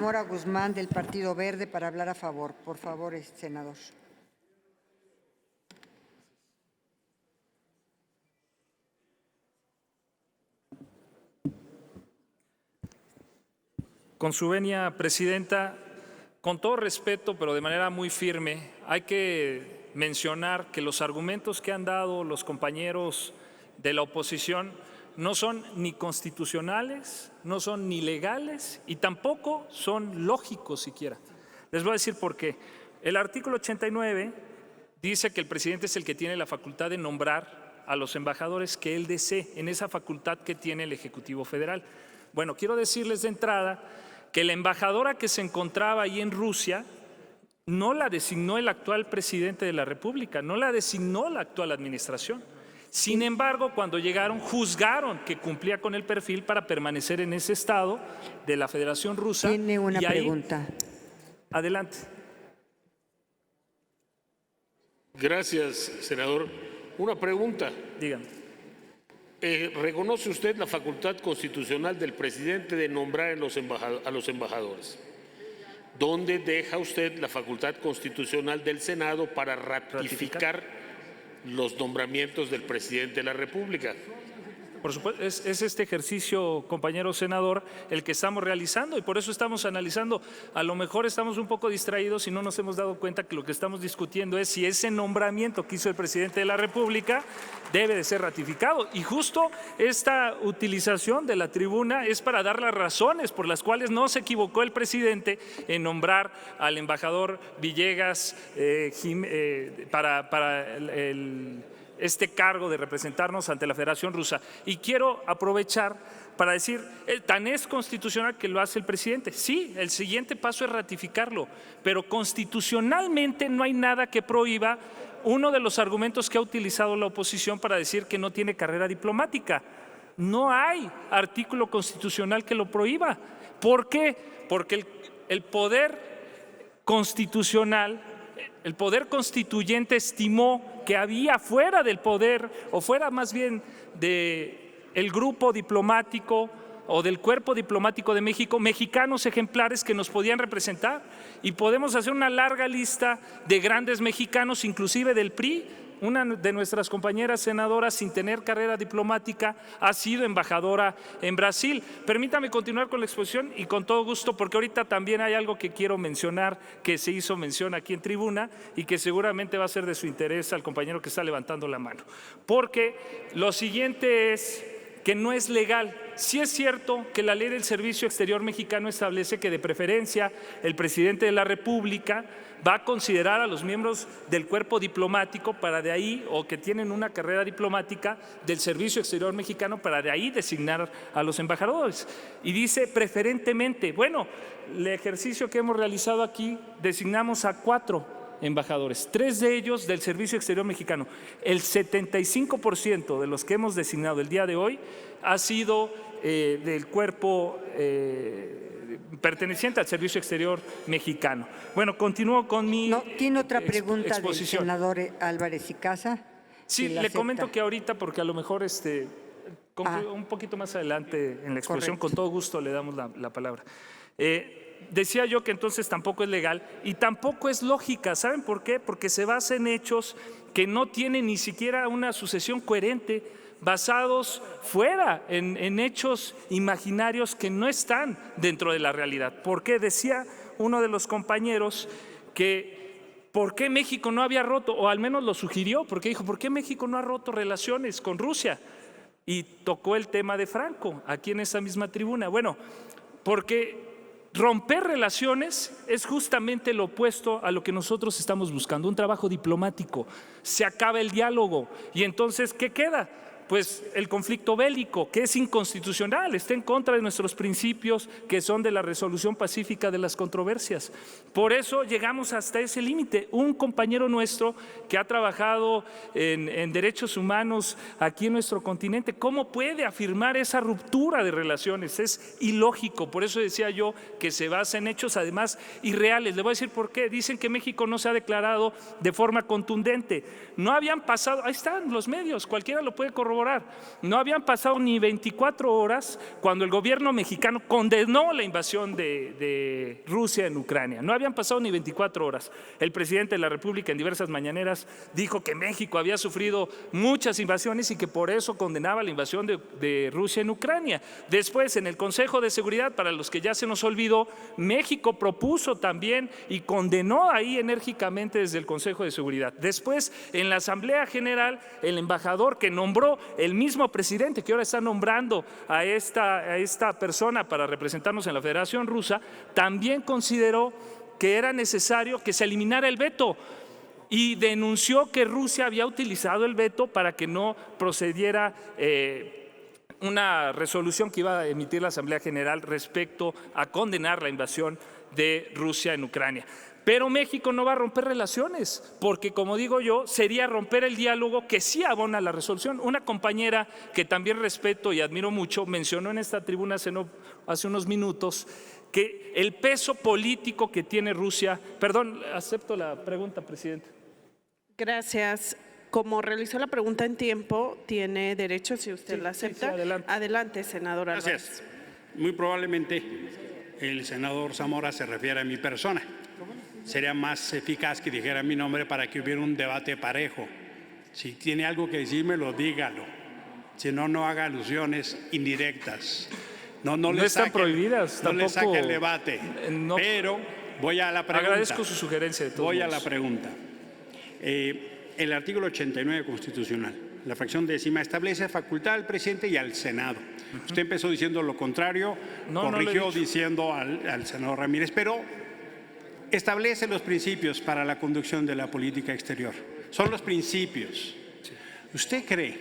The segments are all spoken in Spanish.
Mora Guzmán, del Partido Verde, para hablar a favor. Por favor, senador. Con su venia, presidenta, con todo respeto, pero de manera muy firme, hay que mencionar que los argumentos que han dado los compañeros de la oposición no son ni constitucionales, no son ni legales y tampoco son lógicos siquiera. Les voy a decir por qué. El artículo 89 dice que el presidente es el que tiene la facultad de nombrar a los embajadores que él desee, en esa facultad que tiene el Ejecutivo Federal. Bueno, quiero decirles de entrada que la embajadora que se encontraba ahí en Rusia no la designó el actual presidente de la República, no la designó la actual administración. Sin embargo, cuando llegaron, juzgaron que cumplía con el perfil para permanecer en ese estado de la Federación Rusa. Tiene una pregunta. Adelante. Gracias, senador. Una pregunta. Dígame. ¿Reconoce usted la facultad constitucional del presidente de nombrar a los embajadores? ¿Dónde deja usted la facultad constitucional del Senado para ratificar los nombramientos del presidente de la República? Por supuesto, es este ejercicio, compañero senador, el que estamos realizando y por eso estamos analizando. A lo mejor estamos un poco distraídos y no nos hemos dado cuenta que lo que estamos discutiendo es si ese nombramiento que hizo el presidente de la República debe de ser ratificado. Y justo esta utilización de la tribuna es para dar las razones por las cuales no se equivocó el presidente en nombrar al embajador Villegas para este cargo de representarnos ante la Federación Rusa. Y quiero aprovechar para decir, tan es constitucional que lo hace el presidente. Sí, el siguiente paso es ratificarlo, pero constitucionalmente no hay nada que prohíba uno de los argumentos que ha utilizado la oposición para decir que no tiene carrera diplomática. No hay artículo constitucional que lo prohíba. ¿Por qué? Porque el poder constitucional, el poder constituyente estimó que había fuera del poder, o fuera más bien del grupo diplomático o del cuerpo diplomático de México, mexicanos ejemplares que nos podían representar. Y podemos hacer una larga lista de grandes mexicanos, inclusive del PRI. Una de nuestras compañeras senadoras, sin tener carrera diplomática, ha sido embajadora en Brasil. Permítame continuar con la exposición y con todo gusto, porque ahorita también hay algo que quiero mencionar, que se hizo mención aquí en tribuna y que seguramente va a ser de su interés al compañero que está levantando la mano. Porque lo siguiente es que no es legal. Sí es cierto que la ley del Servicio Exterior Mexicano establece que de preferencia el presidente de la República va a considerar a los miembros del cuerpo diplomático para de ahí, o que tienen una carrera diplomática del Servicio Exterior Mexicano, para de ahí designar a los embajadores. Y dice preferentemente. Bueno, el ejercicio que hemos realizado aquí, designamos a 4 embajadores, 3 de ellos del Servicio Exterior Mexicano. El 75% de los que hemos designado el día de hoy ha sido del cuerpo perteneciente al Servicio Exterior Mexicano. Bueno, continúo con mi ¿Tiene otra pregunta exposición. del senador Álvarez y Casa? Sí, le comento que ahorita, porque a lo mejor un poquito más adelante en la exposición, correcto. con todo gusto le damos la palabra. Decía yo que entonces tampoco es legal y tampoco es lógica. ¿Saben por qué? Porque se basa en hechos que no tienen ni siquiera una sucesión coherente, basados fuera en hechos imaginarios que no están dentro de la realidad. ¿Por qué? Decía uno de los compañeros que ¿por qué México no había roto? O al menos lo sugirió, porque dijo, ¿por qué México no ha roto relaciones con Rusia? Y tocó el tema de Franco aquí en esa misma tribuna. Bueno, porque romper relaciones es justamente lo opuesto a lo que nosotros estamos buscando, un trabajo diplomático. Se acaba el diálogo y entonces, ¿qué queda? Pues el conflicto bélico, que es inconstitucional, está en contra de nuestros principios que son de la resolución pacífica de las controversias. Por eso llegamos hasta ese límite. Un compañero nuestro que ha trabajado en derechos humanos aquí en nuestro continente, ¿cómo puede afirmar esa ruptura de relaciones? Es ilógico. Por eso decía yo que se basa en hechos además irreales. Le voy a decir por qué. Dicen que México no se ha declarado de forma contundente. No habían pasado, ahí están los medios, cualquiera lo puede corroborar. corroborar. No habían pasado ni 24 horas cuando el gobierno mexicano condenó la invasión de Rusia en Ucrania. No habían pasado ni 24 horas. El presidente de la República en diversas mañaneras dijo que México había sufrido muchas invasiones y que por eso condenaba la invasión de Rusia en Ucrania. Después, en el Consejo de Seguridad, para los que ya se nos olvidó, México propuso también y condenó ahí enérgicamente desde el Consejo de Seguridad. Después, en la Asamblea General, el embajador que nombró el mismo presidente, que ahora está nombrando a esta persona para representarnos en la Federación Rusa, también consideró que era necesario que se eliminara el veto y denunció que Rusia había utilizado el veto para que no procediera una resolución que iba a emitir la Asamblea General respecto a condenar la invasión de Rusia en Ucrania. Pero México no va a romper relaciones, porque como digo yo, sería romper el diálogo que sí abona la resolución. Una compañera que también respeto y admiro mucho mencionó en esta tribuna hace unos minutos que el peso político que tiene Rusia… Perdón, acepto la pregunta, presidente. Gracias. Como realizó la pregunta en tiempo, tiene derecho, si usted la acepta. Sí, adelante. Adelante, senador Álvarez. Gracias. Muy probablemente el senador Zamora se refiere a mi persona. Sería más eficaz que dijera mi nombre para que hubiera un debate parejo. Si tiene algo que decírmelo, dígalo. Si no, no haga alusiones indirectas. No están prohibidas. No tampoco, le saque el debate. No, pero voy a la pregunta. agradezco su sugerencia de todos Voy a modos. la pregunta. El artículo 89 constitucional, la fracción décima, establece facultad al presidente y al Senado. Usted empezó diciendo lo contrario, corrigió diciendo al senador Ramírez, pero establece los principios para la conducción de la política exterior. Son los principios. ¿Usted cree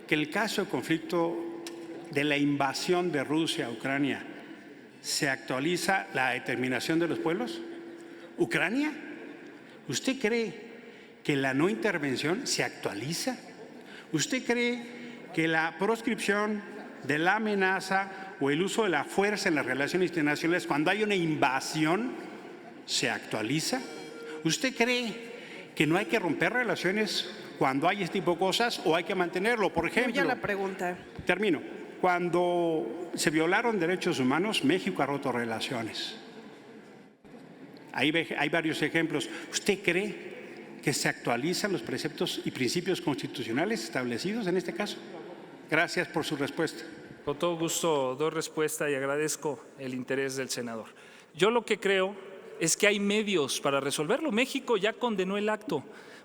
que el caso de conflicto de la invasión de Rusia a Ucrania se actualiza la determinación de los pueblos? ¿Ucrania? ¿Usted cree que la no intervención se actualiza? ¿Usted cree que la proscripción de la amenaza o el uso de la fuerza en las relaciones internacionales cuando hay una invasión se actualiza? ¿Usted cree que no hay que romper relaciones cuando hay este tipo de cosas o hay que mantenerlo? Por ejemplo, la pregunta. Termino. Cuando se violaron derechos humanos, México ha roto relaciones. Hay varios ejemplos. ¿Usted cree que se actualizan los preceptos y principios constitucionales establecidos en este caso? Gracias por su respuesta. Con todo gusto doy respuesta y agradezco el interés del senador. Yo lo que creo es que hay medios para resolverlo. México ya condenó el acto.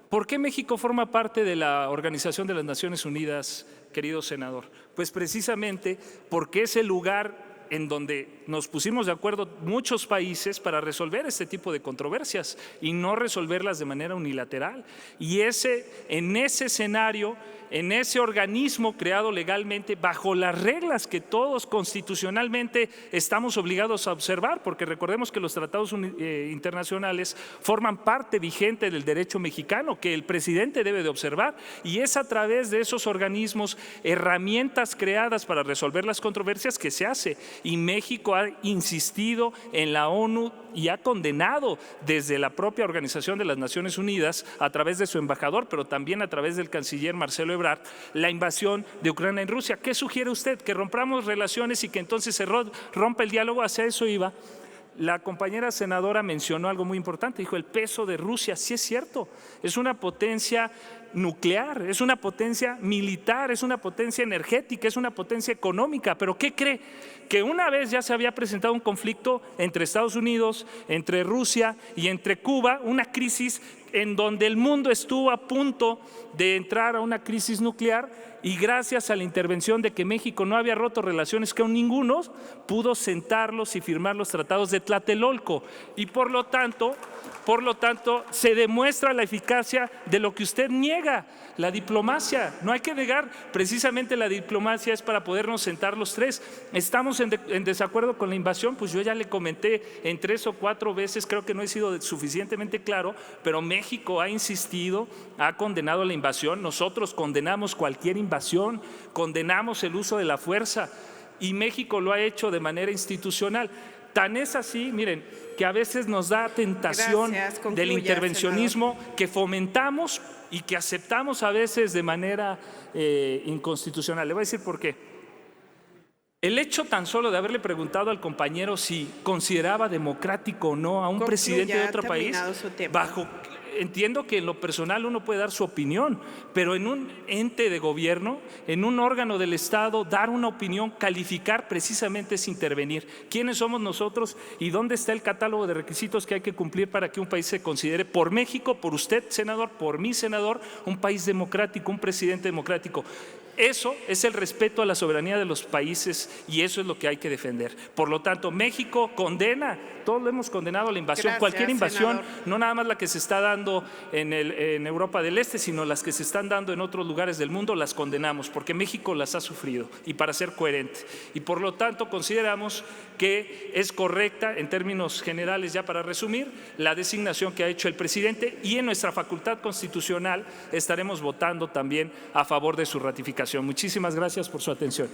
¿Por qué México forma parte de la Organización de las Naciones Unidas, querido senador? Pues precisamente porque es el lugar en donde nos pusimos de acuerdo muchos países para resolver este tipo de controversias y no resolverlas de manera unilateral. Y en ese escenario, en ese organismo creado legalmente, bajo las reglas que todos constitucionalmente estamos obligados a observar, porque recordemos que los tratados internacionales forman parte vigente del derecho mexicano que el presidente debe de observar, y es a través de esos organismos, herramientas creadas para resolver las controversias que se hace. Y México ha insistido en la ONU y ha condenado desde la propia Organización de las Naciones Unidas, a través de su embajador, pero también a través del canciller Marcelo Ebrard, la invasión de Ucrania en Rusia. ¿Qué sugiere usted? ¿Que rompamos relaciones y que entonces se rompa el diálogo? Hacia eso iba. La compañera senadora mencionó algo muy importante, dijo el peso de Rusia. Sí es cierto, es una potencia nuclear, es una potencia militar, es una potencia energética, es una potencia económica, pero ¿qué cree? Que una vez ya se había presentado un conflicto entre Estados Unidos, entre Rusia y entre Cuba, una crisis en donde el mundo estuvo a punto de entrar a una crisis nuclear, y gracias a la intervención de que México no había roto relaciones con ninguno, pudo sentarlos y firmar los tratados de Tlatelolco, y por lo tanto se demuestra la eficacia de lo que usted niega, la diplomacia. No hay que negar, precisamente la diplomacia es para podernos sentar los tres. Estamos en desacuerdo con la invasión, pues yo ya le comenté en 3 o 4 veces, creo que no he sido suficientemente claro, pero México ha insistido, ha condenado la invasión. Nosotros condenamos cualquier invasión, condenamos el uso de la fuerza, y México lo ha hecho de manera institucional. Tan es así, miren, que a veces nos da tentación Gracias, concluya, del intervencionismo que fomentamos y que aceptamos a veces de manera inconstitucional. Le voy a decir por qué. El hecho tan solo de haberle preguntado al compañero si consideraba democrático o no a un presidente de otro país, entiendo que en lo personal uno puede dar su opinión, pero en un ente de gobierno, en un órgano del Estado, dar una opinión, calificar precisamente es intervenir. ¿Quiénes somos nosotros y dónde está el catálogo de requisitos que hay que cumplir para que un país se considere por México, por usted, senador, por mí, senador, un país democrático, un presidente democrático? Eso es el respeto a la soberanía de los países y eso es lo que hay que defender. Por lo tanto, México condena, todos lo hemos condenado, la invasión, cualquier invasión, senador. No nada más la que se está dando en Europa del Este, sino las que se están dando en otros lugares del mundo, las condenamos, porque México las ha sufrido y para ser coherente. Y por lo tanto, consideramos que es correcta, en términos generales, ya para resumir, la designación que ha hecho el presidente y en nuestra facultad constitucional estaremos votando también a favor de su ratificación. Muchísimas gracias por su atención.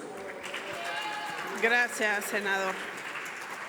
Gracias, senador.